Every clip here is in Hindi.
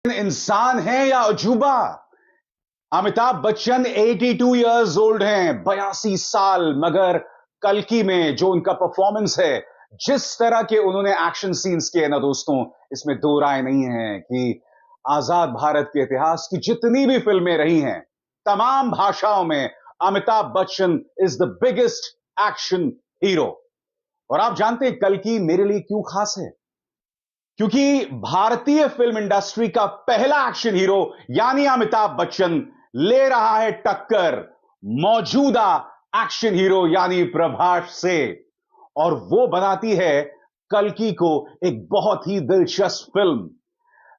इंसान है या अजूबा। अमिताभ बच्चन 82 इयर्स ओल्ड हैं, 82 साल। मगर कल्कि में जो उनका परफॉर्मेंस है, जिस तरह के उन्होंने एक्शन सीन्स किए ना दोस्तों, इसमें दो राय नहीं है कि आजाद भारत के इतिहास की जितनी भी फिल्में रही हैं, तमाम भाषाओं में Amitabh Bachchan is the biggest action hero. और आप जानते हैं कल्कि मेरे लिए क्यों खास है? क्योंकि भारतीय फिल्म इंडस्ट्री का पहला एक्शन हीरो यानी अमिताभ बच्चन ले रहा है टक्कर मौजूदा एक्शन हीरो यानी प्रभास से। और वो बनाती है कल्कि को एक बहुत ही दिलचस्प फिल्म।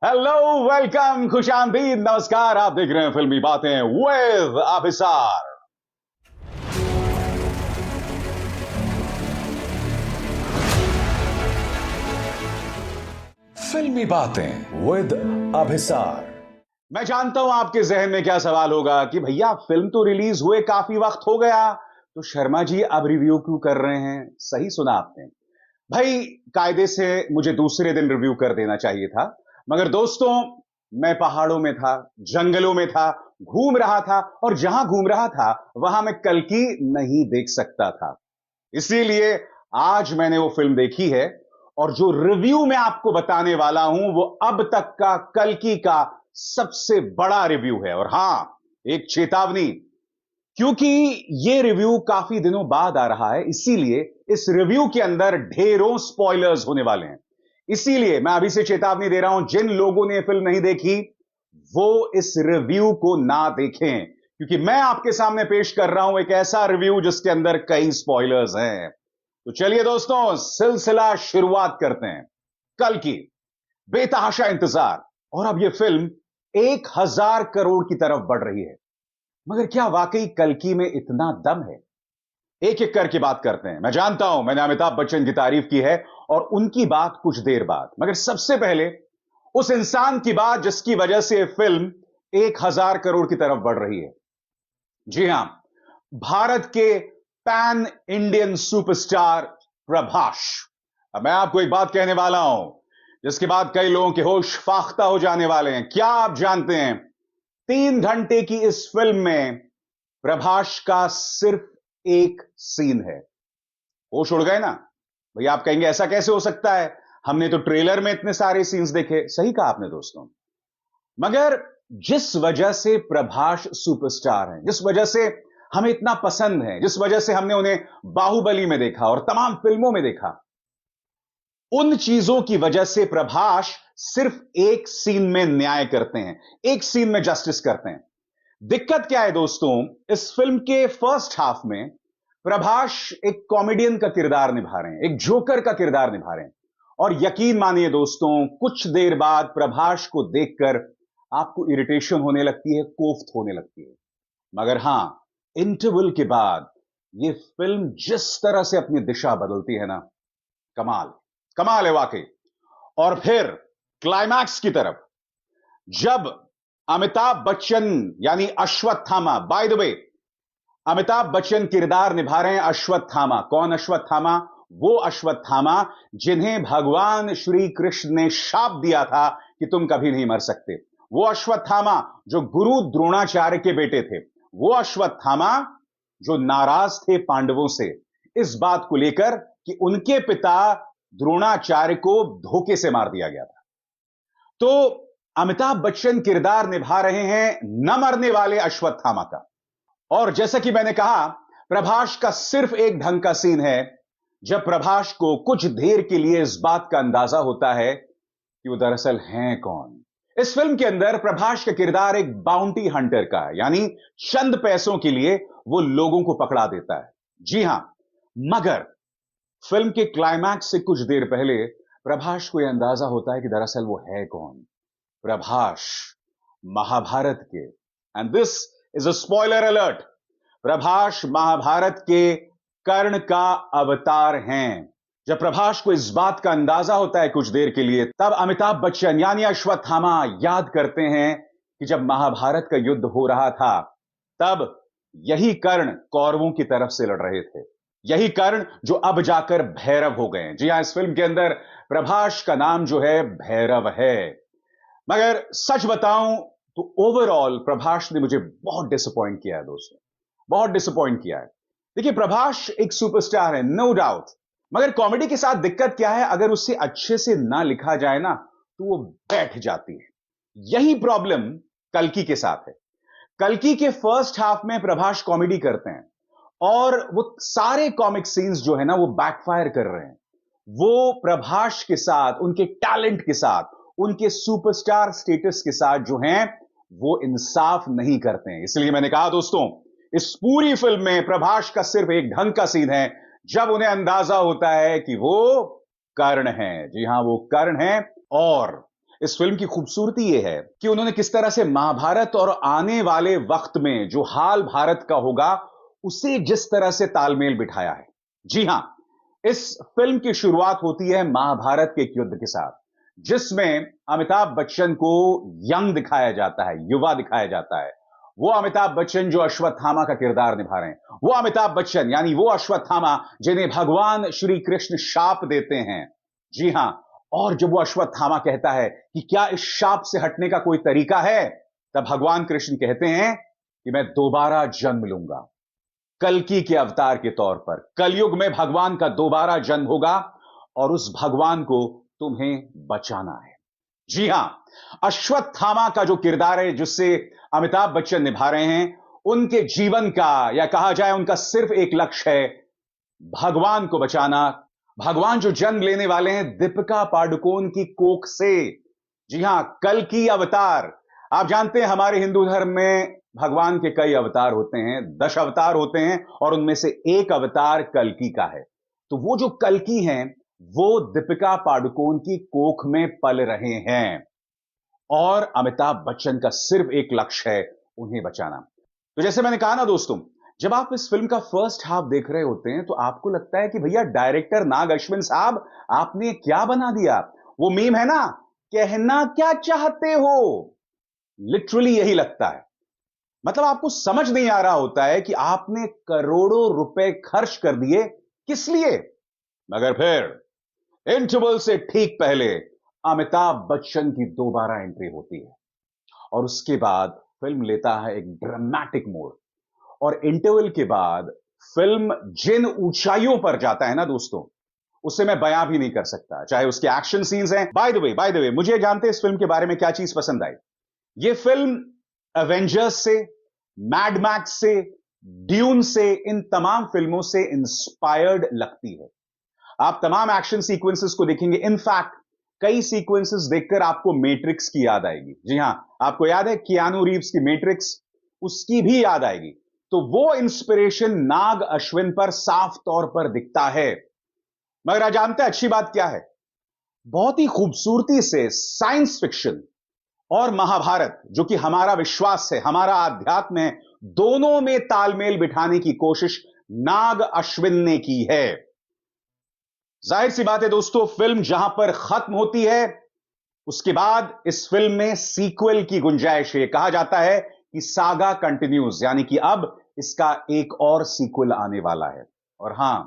हेलो, वेलकम, खुशामदीद, नमस्कार। आप देख रहे हैं फिल्मी बातें विद अभिसार। फिल्मी बातें विद अभिसार। मैं जानता हूं आपके जहन में क्या सवाल होगा कि भैया फिल्म तो रिलीज हुए काफी वक्त हो गया, तो शर्मा जी अब रिव्यू क्यों कर रहे हैं? सही सुना आपने भाई, कायदे से मुझे दूसरे दिन रिव्यू कर देना चाहिए था, मगर दोस्तों मैं पहाड़ों में था, जंगलों में था, घूम रहा था, और जहां घूम रहा था वहां मैं कल्कि नहीं देख सकता था। इसीलिए आज मैंने वो फिल्म देखी है, और जो रिव्यू मैं आपको बताने वाला हूं वो अब तक का कल्कि का सबसे बड़ा रिव्यू है। और हां, एक चेतावनी, क्योंकि यह रिव्यू काफी दिनों बाद आ रहा है, इसीलिए इस रिव्यू के अंदर ढेरों स्पॉयलर्स होने वाले हैं। इसीलिए मैं अभी से चेतावनी दे रहा हूं, जिन लोगों ने फिल्म नहीं देखी वो इस रिव्यू को ना देखें, क्योंकि मैं आपके सामने पेश कर रहा हूं एक ऐसा रिव्यू जिसके अंदर कई स्पॉयलर्स हैं। तो चलिए दोस्तों, सिलसिला शुरुआत करते हैं। कल्कि, बेतहाशा इंतजार, और अब यह फिल्म 1000 करोड़ की तरफ बढ़ रही है। मगर क्या वाकई कल्कि में इतना दम है? एक एक करके बात करते हैं। मैं जानता हूं मैंने अमिताभ बच्चन की तारीफ की है, और उनकी बात कुछ देर बाद, मगर सबसे पहले उस इंसान की बात जिसकी वजह से यह फिल्म 1000 करोड़ की तरफ बढ़ रही है। जी हां, भारत के पैन इंडियन सुपरस्टार प्रभास। अब मैं आपको एक बात कहने वाला हूं जिसके बाद कई लोगों के होश फाख्ता हो जाने वाले हैं। क्या आप जानते हैं 3 घंटे की इस फिल्म में प्रभास का सिर्फ एक सीन है? होश उड़ गए ना भैया? आप कहेंगे ऐसा कैसे हो सकता है, हमने तो ट्रेलर में इतने सारे सीन्स देखे। सही कहा आपने दोस्तों, मगर जिस वजह से प्रभास सुपरस्टार हैं, जिस वजह से हमें इतना पसंद है, जिस वजह से हमने उन्हें बाहुबली में देखा और तमाम फिल्मों में देखा, उन चीजों की वजह से प्रभास सिर्फ एक सीन में न्याय करते हैं, एक सीन में जस्टिस करते हैं। दिक्कत क्या है दोस्तों, इस फिल्म के फर्स्ट हाफ में प्रभास एक कॉमेडियन का किरदार निभा रहे हैं, एक जोकर का किरदार निभा रहे हैं। और यकीन मानिए दोस्तों, कुछ देर बाद प्रभास को देखकर आपको इरिटेशन होने लगती है, कोफ्त होने लगती है। मगर हां, इंटरवल के बाद यह फिल्म जिस तरह से अपनी दिशा बदलती है ना, कमाल, कमाल है वाकई। और फिर क्लाइमैक्स की तरफ जब अमिताभ बच्चन यानी Ashwatthama, by the way Amitabh Bachchan किरदार निभा रहे हैं अश्वत्थामा। कौन अश्वत्थामा? वो अश्वत्थामा जिन्हें भगवान श्री कृष्ण ने शाप दिया था कि तुम कभी नहीं मर सकते। वो अश्वत्थामा जो गुरु द्रोणाचार्य के बेटे थे। वो अश्वत्थामा जो नाराज थे पांडवों से इस बात को लेकर कि उनके पिता द्रोणाचार्य को धोखे से मार दिया गया था। तो अमिताभ बच्चन किरदार निभा रहे हैं न मरने वाले अश्वत्थामा का। और जैसा कि मैंने कहा, प्रभास का सिर्फ एक ढंग का सीन है जब प्रभास को कुछ देर के लिए इस बात का अंदाजा होता है कि वो दरअसल हैं कौन। इस फिल्म के अंदर प्रभास का किरदार एक बाउंटी हंटर का है, यानी चंद पैसों के लिए वो लोगों को पकड़ा देता है। जी हां, मगर फिल्म के क्लाइमैक्स से कुछ देर पहले प्रभास को यह अंदाजा होता है कि दरअसल वो है कौन। प्रभास महाभारत के, and this is a spoiler alert, Prabhas Mahabharat के कर्ण का अवतार हैं। जब प्रभास को इस बात का अंदाजा होता है कुछ देर के लिए, तब अमिताभ बच्चन यानी अश्वत्थामा याद करते हैं कि जब महाभारत का युद्ध हो रहा था तब यही कर्ण कौरवों की तरफ से लड़ रहे थे, यही कर्ण जो अब जाकर भैरव हो गए हैं। जी हां, इस फिल्म के अंदर प्रभास का नाम जो है भैरव है। मगर सच बताऊं तो ओवरऑल प्रभास ने मुझे बहुत डिसअपॉइंट किया है दोस्तों, बहुत डिसअपॉइंट किया है। देखिए प्रभास एक सुपरस्टार है, नो डाउट, मगर कॉमेडी के साथ दिक्कत क्या है, अगर उसे अच्छे से ना लिखा जाए ना तो वो बैठ जाती है। यही प्रॉब्लम कल्कि के साथ है। कल्कि के फर्स्ट हाफ में प्रभास कॉमेडी करते हैं और वो सारे कॉमिक सीन्स जो है ना वो बैकफायर कर रहे हैं। वो प्रभास के साथ, उनके टैलेंट के साथ, उनके सुपरस्टार स्टेटस के साथ जो हैं वो इंसाफ नहीं करते हैं। इसलिए मैंने कहा दोस्तों, इस पूरी फिल्म में प्रभास का सिर्फ एक ढंग का सीन है जब उन्हें अंदाजा होता है कि वो कर्ण है। जी हां, वो कर्ण है। और इस फिल्म की खूबसूरती यह है कि उन्होंने किस तरह से महाभारत और आने वाले वक्त में जो हाल भारत का होगा उसे जिस तरह से तालमेल बिठाया है। जी हां, इस फिल्म की शुरुआत होती है महाभारत के एक युद्ध के साथ, जिसमें अमिताभ बच्चन को यंग दिखाया जाता है, युवा दिखाया जाता है। वो अमिताभ बच्चन जो अश्वत्थामा का किरदार निभा रहे हैं, वो अमिताभ बच्चन यानी वो अश्वत्थामा जिन्हें भगवान श्री कृष्ण शाप देते हैं। जी हां, और जब वो अश्वत्थामा कहता है कि क्या इस शाप से हटने का कोई तरीका है, तब भगवान कृष्ण कहते हैं कि मैं दोबारा जन्म लूंगा, कल्कि के अवतार के तौर पर। कलयुग में भगवान का दोबारा जन्म होगा और उस भगवान को तुम्हें बचाना है। जी हां, अश्वत्थामा का जो किरदार है जिससे अमिताभ बच्चन निभा रहे हैं, उनके जीवन का या कहा जाए उनका सिर्फ एक लक्ष्य है, भगवान को बचाना। भगवान जो जन्म लेने वाले हैं दीपिका पादुकोण की कोख से। जी हां, कल्कि अवतार। आप जानते हैं हमारे हिंदू धर्म में भगवान के कई अवतार होते हैं, 10 अवतार होते हैं और उनमें से एक अवतार कल्कि का है। तो वो जो कल्कि हैं वो दीपिका पादुकोण की कोख में पल रहे हैं और अमिताभ बच्चन का सिर्फ एक लक्ष्य है, उन्हें बचाना। तो जैसे मैंने कहा ना दोस्तों, जब आप इस फिल्म का फर्स्ट हाफ देख रहे होते हैं तो आपको लगता है कि भैया डायरेक्टर नाग अश्विन साहब आपने क्या बना दिया। वो मीम है ना, कहना क्या चाहते हो, लिटरली यही लगता है। मतलब आपको समझ नहीं आ रहा होता है कि आपने करोड़ों रुपए खर्च कर दिए किस लिए। मगर फिर इंटरवल से ठीक पहले अमिताभ बच्चन की दोबारा एंट्री होती है और उसके बाद फिल्म लेता है एक ड्रामेटिक मोड़। और इंटरवल के बाद फिल्म जिन ऊंचाइयों पर जाता है ना दोस्तों, उससे मैं बयां भी नहीं कर सकता। चाहे उसके एक्शन सीन्स हैं, बाय द वे मुझे जानते हैं इस फिल्म के बारे में क्या चीज पसंद आई। ये फिल्म एवेंजर्स से, मैड मैक्स से, ड्यून से, इन तमाम फिल्मों से इंस्पायर्ड लगती है। आप तमाम एक्शन सीक्वेंसेस को देखेंगे, इनफैक्ट कई सीक्वेंसेस देखकर आपको मैट्रिक्स की याद आएगी। जी हां, आपको याद है कियानू रीव्स की मैट्रिक्स, उसकी भी याद आएगी। तो वो इंस्पिरेशन नाग अश्विन पर साफ तौर पर दिखता है। मगर आप जानते हैं अच्छी बात क्या है, बहुत ही खूबसूरती से साइंस फिक्शन और महाभारत, जो कि हमारा विश्वास है, हमारा आध्यात्म है, दोनों में तालमेल बिठाने की कोशिश नाग अश्विन ने की है। जाहिर सी बात है दोस्तों, फिल्म जहां पर खत्म होती है उसके बाद इस फिल्म में सीक्वल की गुंजाइश है। कहा जाता है कि सागा कंटिन्यूज, यानी कि अब इसका एक और सीक्वल आने वाला है। और हां,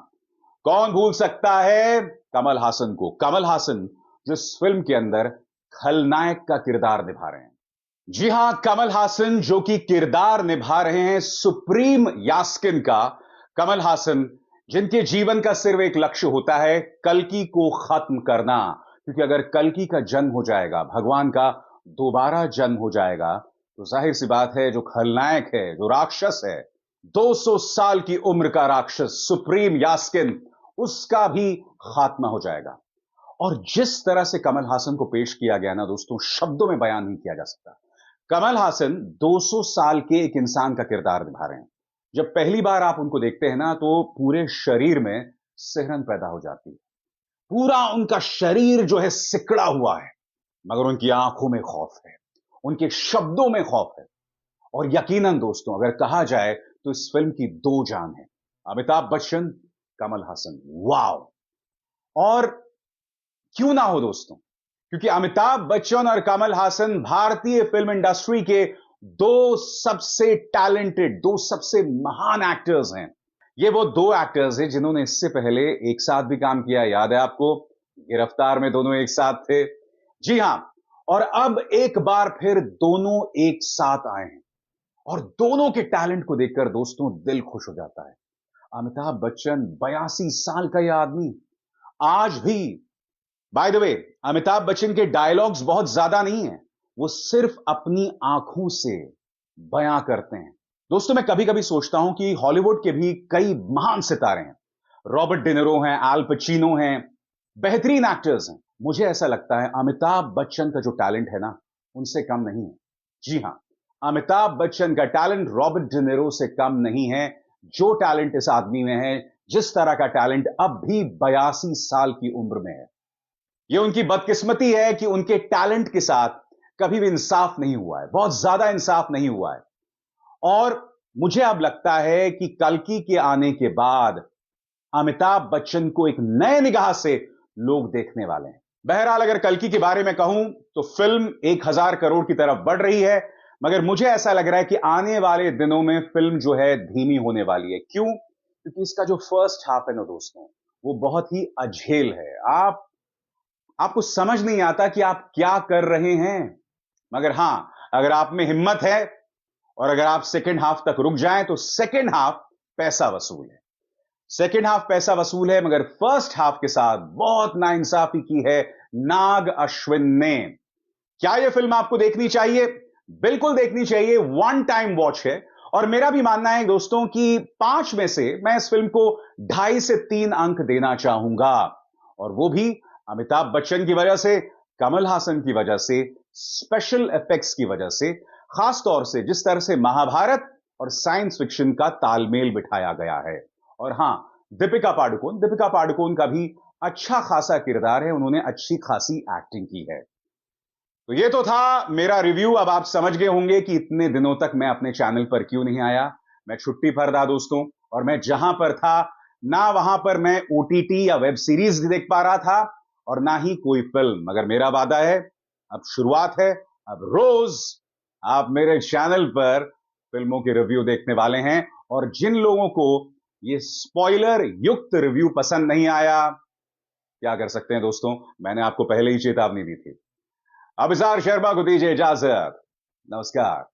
कौन भूल सकता है कमल हासन को। कमल हासन जो इस फिल्म के अंदर खलनायक का किरदार निभा रहे हैं। जी हां, कमल हासन जो कि किरदार निभा रहे हैं सुप्रीम यास्किन का। कमल हासन जिनके जीवन का सिर्फ एक लक्ष्य होता है, कल्कि को खत्म करना। क्योंकि अगर कल्कि का जन्म हो जाएगा, भगवान का दोबारा जन्म हो जाएगा, तो जाहिर सी बात है जो खलनायक है, जो राक्षस है, 200 साल की उम्र का राक्षस सुप्रीम यास्किन, उसका भी खात्मा हो जाएगा। और जिस तरह से कमल हासन को पेश किया गया ना दोस्तों, शब्दों में बयान नहीं किया जा सकता। कमल हासन 200 साल के एक इंसान का किरदार निभा रहे हैं। जब पहली बार आप उनको देखते हैं ना तो पूरे शरीर में सिहरन पैदा हो जाती है। पूरा उनका शरीर जो है सिकड़ा हुआ है, मगर उनकी आंखों में खौफ है, उनके शब्दों में खौफ है। और यकीनन दोस्तों, अगर कहा जाए तो इस फिल्म की दो जान है, अमिताभ बच्चन, कमल हासन। वाव! और क्यों ना हो दोस्तों, क्योंकि अमिताभ बच्चन और कमल हासन भारतीय फिल्म इंडस्ट्री के दो सबसे टैलेंटेड, दो सबसे महान एक्टर्स हैं। ये वो दो एक्टर्स हैं जिन्होंने इससे पहले एक साथ भी काम किया, याद है आपको, गिरफ्तार में दोनों एक साथ थे। जी हां, और अब एक बार फिर दोनों एक साथ आए हैं और दोनों के टैलेंट को देखकर दोस्तों दिल खुश हो जाता है। अमिताभ बच्चन 82 साल का यह आदमी आज भी, by the way, Amitabh Bachchan के डायलॉग्स बहुत ज्यादा नहीं है, वो सिर्फ अपनी आंखों से बयां करते हैं। दोस्तों मैं कभी कभी सोचता हूं कि हॉलीवुड के भी कई महान सितारे हैं, रॉबर्ट डिनिरो हैं, एल पचिनो हैं, बेहतरीन एक्टर्स हैं। मुझे ऐसा लगता है अमिताभ बच्चन का जो टैलेंट है ना, उनसे कम नहीं है। जी हां, अमिताभ बच्चन का टैलेंट रॉबर्ट डिनिरो से कम नहीं है। जो टैलेंट इस आदमी में है, जिस तरह का टैलेंट अब भी 82 साल की उम्र में है, यह उनकी बदकिस्मती है कि उनके टैलेंट के साथ कभी भी इंसाफ नहीं हुआ है, बहुत ज्यादा इंसाफ नहीं हुआ है। और मुझे अब लगता है कि कल्कि के आने के बाद अमिताभ बच्चन को एक नए निगाह से लोग देखने वाले हैं। बहरहाल अगर कल्कि के बारे में कहूं तो फिल्म 1000 करोड़ की तरफ बढ़ रही है, मगर मुझे ऐसा लग रहा है कि आने वाले दिनों में फिल्म जो है धीमी होने वाली है। क्यों? क्योंकि इसका जो फर्स्ट हाफ है ना दोस्तों, वो बहुत ही अझेल है। आपको समझ नहीं आता कि आप क्या कर रहे हैं। मगर हां, अगर आप में हिम्मत है और अगर आप सेकेंड हाफ तक रुक जाएं तो सेकेंड हाफ पैसा वसूल है। सेकेंड हाफ पैसा वसूल है, मगर फर्स्ट हाफ के साथ बहुत नाइंसाफी की है नाग अश्विन ने। क्या यह फिल्म आपको देखनी चाहिए? बिल्कुल देखनी चाहिए, वन टाइम वॉच है। और मेरा भी मानना है दोस्तों कि 5 में से मैं इस फिल्म को 2.5 से 3 अंक देना चाहूंगा, और वो भी अमिताभ बच्चन की वजह से, कमल हासन की वजह से, स्पेशल इफेक्ट्स की वजह से, खासतौर से जिस तरह से महाभारत और साइंस फिक्शन का तालमेल बिठाया गया है। और हां, दीपिका पादुकोण का भी अच्छा खासा किरदार है, उन्होंने अच्छी खासी एक्टिंग की है। तो ये तो था मेरा रिव्यू। अब आप समझ गए होंगे कि इतने दिनों तक मैं अपने चैनल पर क्यों नहीं आया। मैं छुट्टी पर था दोस्तों, और मैं जहां पर था ना वहां पर मैं ओटीटी या वेब सीरीज देख पा रहा था और ना ही कोई फिल्म। मगर मेरा वादा है, अब शुरुआत है, अब रोज आप मेरे चैनल पर फिल्मों के रिव्यू देखने वाले हैं। और जिन लोगों को ये स्पॉइलर युक्त रिव्यू पसंद नहीं आया, क्या कर सकते हैं दोस्तों, मैंने आपको पहले ही चेतावनी दी थी। अभिसार शर्मा को दीजिए इजाजत। नमस्कार।